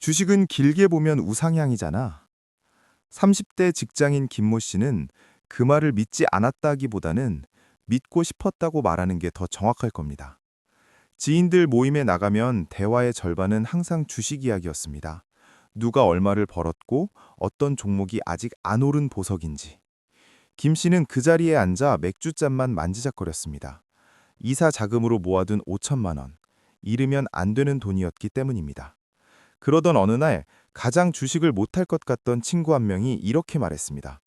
주식은 길게 보면 우상향이잖아. 30대 직장인 김모 씨는 그 말을 믿지 않았다기보다는 믿고 싶었다고 말하는 게 더 정확할 겁니다. 지인들 모임에 나가면 대화의 절반은 항상 주식 이야기였습니다. 누가 얼마를 벌었고 어떤 종목이 아직 안 오른 보석인지. 김 씨는 그 자리에 앉아 맥주잔만 만지작거렸습니다. 이사 자금으로 모아둔 5천만 원. 잃으면 안 되는 돈이었기 때문입니다. 그러던 어느 날 가장 주식을 못할 것 같던 친구 한 명이 이렇게 말했습니다.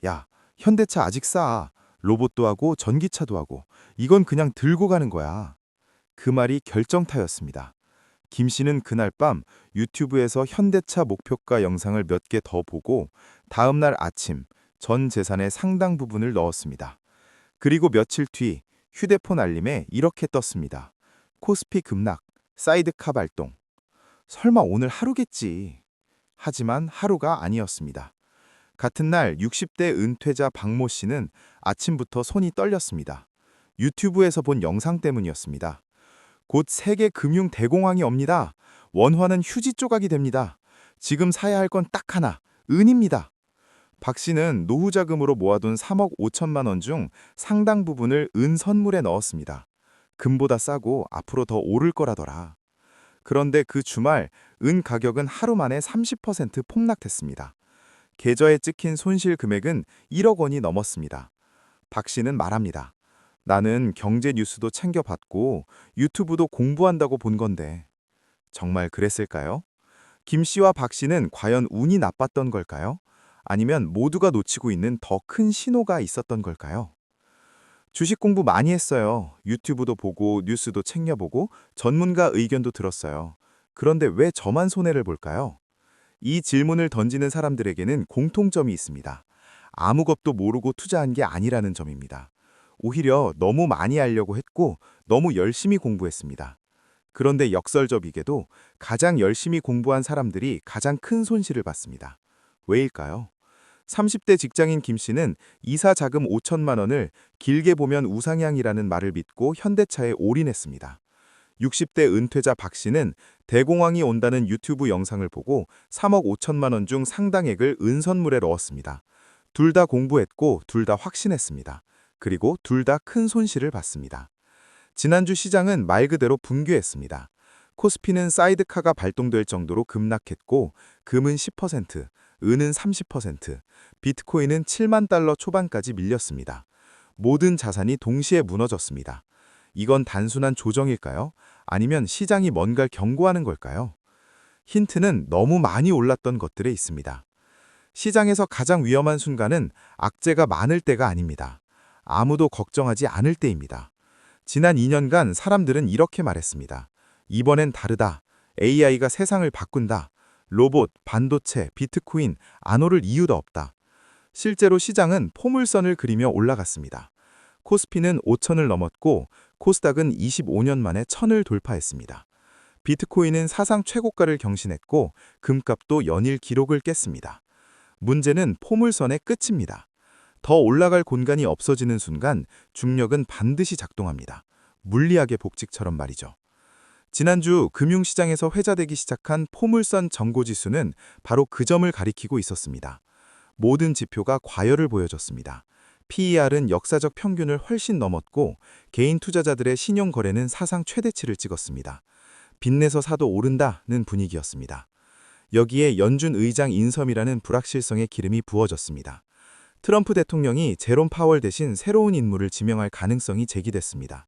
야, 현대차 아직 싸. 로봇도 하고 전기차도 하고 이건 그냥 들고 가는 거야. 그 말이 결정타였습니다. 김 씨는 그날 밤 유튜브에서 현대차 목표가 영상을 몇 개 더 보고 다음 날 아침 전 재산의 상당 부분을 넣었습니다. 그리고 며칠 뒤 휴대폰 알림에 이렇게 떴습니다. 코스피 급락, 사이드카 발동. 설마 오늘 하루겠지. 하지만 하루가 아니었습니다. 같은 날 60대 은퇴자 박모 씨는 아침부터 손이 떨렸습니다. 유튜브에서 본 영상 때문이었습니다. 곧 세계 금융 대공황이 옵니다. 원화는 휴지 조각이 됩니다. 지금 사야 할 건 딱 하나, 은입니다. 박 씨는 노후 자금으로 모아둔 3억 5천만 원 중 상당 부분을 은 선물에 넣었습니다. 금보다 싸고 앞으로 더 오를 거라더라. 그런데 그 주말 은 가격은 하루 만에 30% 폭락했습니다. 계좌에 찍힌 손실 금액은 1억 원이 넘었습니다. 박 씨는 말합니다. 나는 경제 뉴스도 챙겨봤고 유튜브도 공부한다고 본 건데 정말 그랬을까요? 김 씨와 박 씨는 과연 운이 나빴던 걸까요? 아니면 모두가 놓치고 있는 더 큰 신호가 있었던 걸까요? 주식 공부 많이 했어요. 유튜브도 보고 뉴스도 챙겨보고 전문가 의견도 들었어요. 그런데 왜 저만 손해를 볼까요? 이 질문을 던지는 사람들에게는 공통점이 있습니다. 아무것도 모르고 투자한 게 아니라는 점입니다. 오히려 너무 많이 알려고 했고 너무 열심히 공부했습니다. 그런데 역설적이게도 가장 열심히 공부한 사람들이 가장 큰 손실을 봤습니다. 왜일까요? 30대 직장인 김 씨는 이사 자금 5천만 원을 길게 보면 우상향이라는 말을 믿고 현대차에 올인했습니다. 60대 은퇴자 박 씨는 대공황이 온다는 유튜브 영상을 보고 3억 5천만 원 중 상당액을 은선물에 넣었습니다. 둘 다 공부했고 둘 다 확신했습니다. 그리고 둘 다 큰 손실을 봤습니다. 지난주 시장은 말 그대로 붕괴했습니다. 코스피는 사이드카가 발동될 정도로 급락했고 금은 10%, 은은 30%, 비트코인은 7만 달러 초반까지 밀렸습니다. 모든 자산이 동시에 무너졌습니다. 이건 단순한 조정일까요? 아니면 시장이 뭔가를 경고하는 걸까요? 힌트는 너무 많이 올랐던 것들에 있습니다. 시장에서 가장 위험한 순간은 악재가 많을 때가 아닙니다. 아무도 걱정하지 않을 때입니다. 지난 2년간 사람들은 이렇게 말했습니다. 이번엔 다르다. AI가 세상을 바꾼다. 로봇, 반도체, 비트코인 안 오를 이유도 없다. 실제로 시장은 포물선을 그리며 올라갔습니다. 코스피는 5천을 넘었고 코스닥은 25년 만에 1,000을 돌파했습니다. 비트코인은 사상 최고가를 경신했고 금값도 연일 기록을 깼습니다. 문제는 포물선의 끝입니다. 더 올라갈 공간이 없어지는 순간 중력은 반드시 작동합니다. 물리학의 법칙처럼 말이죠. 지난주 금융시장에서 회자되기 시작한 포물선 정고지수는 바로 그 점을 가리키고 있었습니다. 모든 지표가 과열을 보여줬습니다. PER은 역사적 평균을 훨씬 넘었고 개인 투자자들의 신용 거래는 사상 최대치를 찍었습니다. 빚내서 사도 오른다는 분위기였습니다. 여기에 연준 의장 인섬이라는 불확실성의 기름이 부어졌습니다. 트럼프 대통령이 제롬 파월 대신 새로운 인물을 지명할 가능성이 제기됐습니다.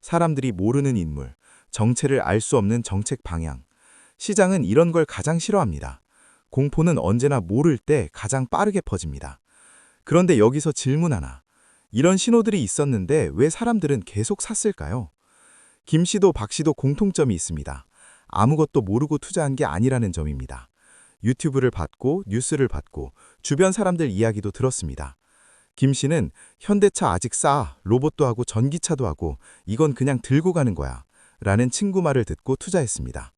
사람들이 모르는 인물, 정체를 알 수 없는 정책 방향. 시장은 이런 걸 가장 싫어합니다. 공포는 언제나 모를 때 가장 빠르게 퍼집니다. 그런데 여기서 질문 하나. 이런 신호들이 있었는데 왜 사람들은 계속 샀을까요? 김 씨도 박 씨도 공통점이 있습니다. 아무것도 모르고 투자한 게 아니라는 점입니다. 유튜브를 봤고 뉴스를 봤고 주변 사람들 이야기도 들었습니다. 김 씨는 현대차 아직 싸, 로봇도 하고 전기차도 하고 이건 그냥 들고 가는 거야 라는 친구 말을 듣고 투자했습니다.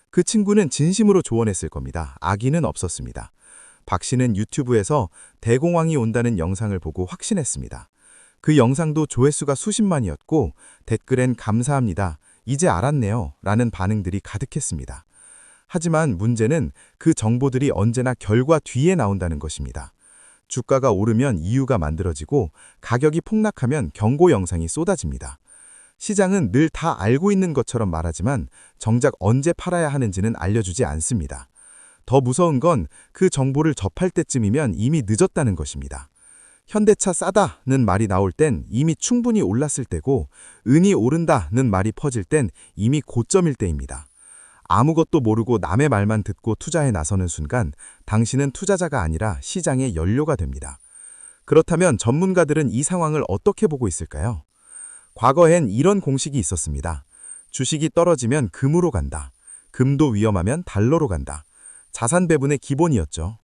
그 친구는 진심으로 조언했을 겁니다. 악의는 없었습니다. 박 씨는 유튜브에서 대공황이 온다는 영상을 보고 확신했습니다. 그 영상도 조회수가 수십만이었고 댓글엔 감사합니다. 이제 알았네요 라는 반응들이 가득했습니다. 하지만 문제는 그 정보들이 언제나 결과 뒤에 나온다는 것입니다. 주가가 오르면 이유가 만들어지고 가격이 폭락하면 경고 영상이 쏟아집니다. 시장은 늘 다 알고 있는 것처럼 말하지만 정작 언제 팔아야 하는지는 알려주지 않습니다. 더 무서운 건 그 정보를 접할 때쯤이면 이미 늦었다는 것입니다. 현대차 싸다는 말이 나올 땐 이미 충분히 올랐을 때고 은이 오른다는 말이 퍼질 땐 이미 고점일 때입니다. 아무것도 모르고 남의 말만 듣고 투자에 나서는 순간 당신은 투자자가 아니라 시장의 연료가 됩니다. 그렇다면 전문가들은 이 상황을 어떻게 보고 있을까요? 과거엔 이런 공식이 있었습니다. 주식이 떨어지면 금으로 간다. 금도 위험하면 달러로 간다. 자산 배분의 기본이었죠.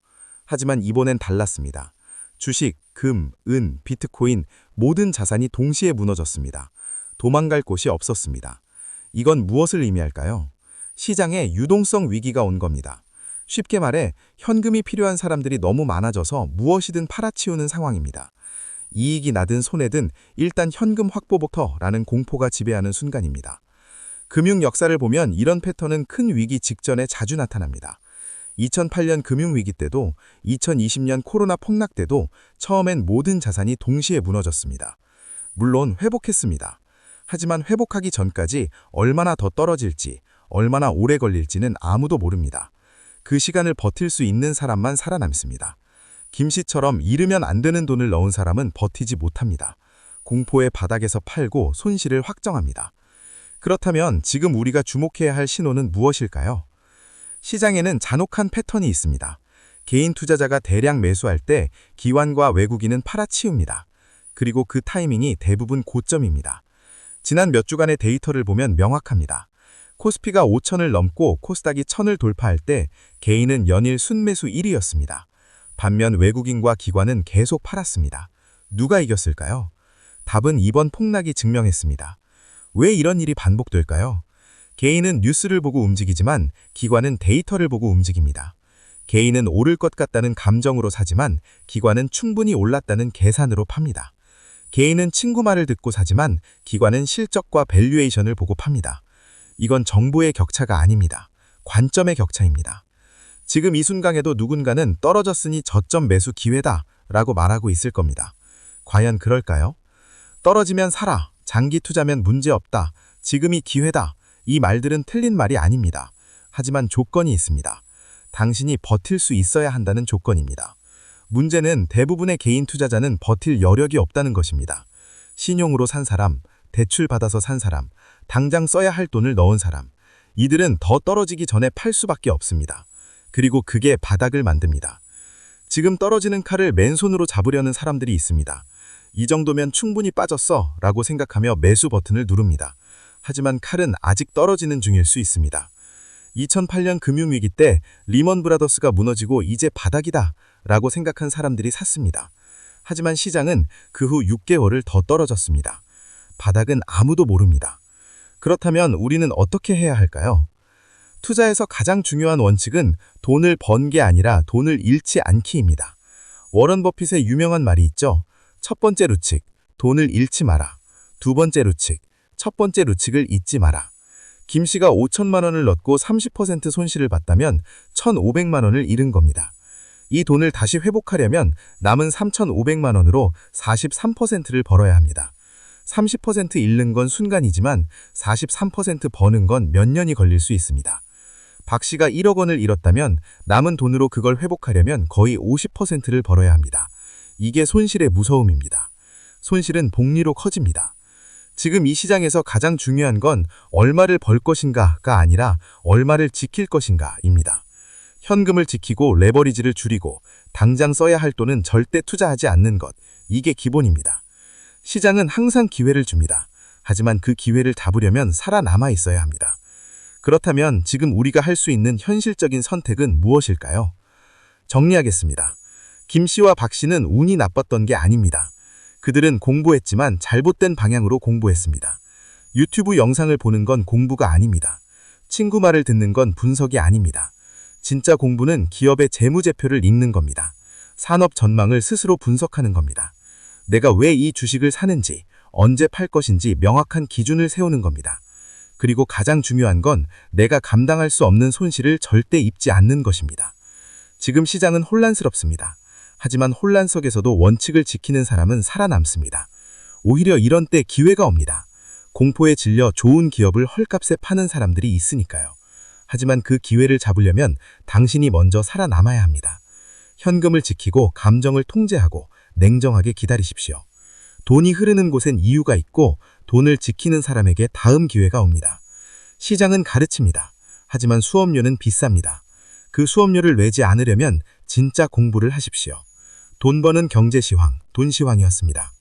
하지만 이번엔 달랐습니다. 주식, 금, 은, 비트코인 모든 자산이 동시에 무너졌습니다. 도망갈 곳이 없었습니다. 이건 무엇을 의미할까요? 시장에 유동성 위기가 온 겁니다. 쉽게 말해 현금이 필요한 사람들이 너무 많아져서 무엇이든 팔아치우는 상황입니다. 이익이 나든 손해든 일단 현금 확보부터라는 공포가 지배하는 순간입니다. 금융 역사를 보면 이런 패턴은 큰 위기 직전에 자주 나타납니다. 2008년 금융위기 때도 2020년 코로나 폭락 때도 처음엔 모든 자산이 동시에 무너졌습니다. 물론 회복했습니다. 하지만 회복하기 전까지 얼마나 더 떨어질지, 얼마나 오래 걸릴지는 아무도 모릅니다. 그 시간을 버틸 수 있는 사람만 살아남습니다. 김 씨처럼 잃으면 안 되는 돈을 넣은 사람은 버티지 못합니다. 공포의 바닥에서 팔고 손실을 확정합니다. 그렇다면 지금 우리가 주목해야 할 신호는 무엇일까요? 시장에는 잔혹한 패턴이 있습니다. 개인 투자자가 대량 매수할 때 기관과 외국인은 팔아치웁니다. 그리고 그 타이밍이 대부분 고점입니다. 지난 몇 주간의 데이터를 보면 명확합니다. 코스피가 5천을 넘고 코스닥이 1,000을 돌파할 때 개인은 연일 순매수 1위였습니다. 반면 외국인과 기관은 계속 팔았습니다. 누가 이겼을까요? 답은 이번 폭락이 증명했습니다. 왜 이런 일이 반복될까요? 개인은 뉴스를 보고 움직이지만 기관은 데이터를 보고 움직입니다. 개인은 오를 것 같다는 감정으로 사지만 기관은 충분히 올랐다는 계산으로 팝니다. 개인은 친구 말을 듣고 사지만 기관은 실적과 밸류에이션을 보고 팝니다. 이건 정보의 격차가 아닙니다. 관점의 격차입니다. 지금 이 순간에도 누군가는 떨어졌으니 저점 매수 기회다 라고 말하고 있을 겁니다. 과연 그럴까요? 떨어지면 사라, 장기 투자면 문제없다, 지금이 기회다. 이 말들은 틀린 말이 아닙니다. 하지만 조건이 있습니다. 당신이 버틸 수 있어야 한다는 조건입니다. 문제는 대부분의 개인 투자자는 버틸 여력이 없다는 것입니다. 신용으로 산 사람, 대출 받아서 산 사람, 당장 써야 할 돈을 넣은 사람, 이들은 더 떨어지기 전에 팔 수밖에 없습니다. 그리고 그게 바닥을 만듭니다. 지금 떨어지는 칼을 맨손으로 잡으려는 사람들이 있습니다. 이 정도면 충분히 빠졌어 라고 생각하며 매수 버튼을 누릅니다. 하지만 칼은 아직 떨어지는 중일 수 있습니다. 2008년 금융위기 때 리먼 브라더스가 무너지고 이제 바닥이다 라고 생각한 사람들이 샀습니다. 하지만 시장은 그 후 6개월을 더 떨어졌습니다. 바닥은 아무도 모릅니다. 그렇다면 우리는 어떻게 해야 할까요? 투자에서 가장 중요한 원칙은 돈을 번 게 아니라 돈을 잃지 않기입니다. 워런 버핏의 유명한 말이 있죠. 첫 번째 루칙, 돈을 잃지 마라. 두 번째 루칙, 첫 번째 루칙을 잊지 마라. 김 씨가 5천만 원을 넣고 30% 손실을 봤다면 1,500만 원을 잃은 겁니다. 이 돈을 다시 회복하려면 남은 3,500만 원으로 43%를 벌어야 합니다. 30% 잃는 건 순간이지만 43% 버는 건 몇 년이 걸릴 수 있습니다. 박 씨가 1억 원을 잃었다면 남은 돈으로 그걸 회복하려면 거의 50%를 벌어야 합니다. 이게 손실의 무서움입니다. 손실은 복리로 커집니다. 지금 이 시장에서 가장 중요한 건 얼마를 벌 것인가가 아니라 얼마를 지킬 것인가입니다. 현금을 지키고 레버리지를 줄이고 당장 써야 할 돈은 절대 투자하지 않는 것, 이게 기본입니다. 시장은 항상 기회를 줍니다. 하지만 그 기회를 잡으려면 살아남아 있어야 합니다. 그렇다면 지금 우리가 할 수 있는 현실적인 선택은 무엇일까요? 정리하겠습니다. 김 씨와 박 씨는 운이 나빴던 게 아닙니다. 그들은 공부했지만 잘못된 방향으로 공부했습니다. 유튜브 영상을 보는 건 공부가 아닙니다. 친구 말을 듣는 건 분석이 아닙니다. 진짜 공부는 기업의 재무제표를 읽는 겁니다. 산업 전망을 스스로 분석하는 겁니다. 내가 왜 이 주식을 사는지, 언제 팔 것인지 명확한 기준을 세우는 겁니다. 그리고 가장 중요한 건 내가 감당할 수 없는 손실을 절대 입지 않는 것입니다. 지금 시장은 혼란스럽습니다. 하지만 혼란 속에서도 원칙을 지키는 사람은 살아남습니다. 오히려 이런 때 기회가 옵니다. 공포에 질려 좋은 기업을 헐값에 파는 사람들이 있으니까요. 하지만 그 기회를 잡으려면 당신이 먼저 살아남아야 합니다. 현금을 지키고 감정을 통제하고 냉정하게 기다리십시오. 돈이 흐르는 곳엔 이유가 있고 돈을 지키는 사람에게 다음 기회가 옵니다. 시장은 가르칩니다. 하지만 수업료는 비쌉니다. 그 수업료를 내지 않으려면 진짜 공부를 하십시오. 돈 버는 경제시황, 돈시황이었습니다.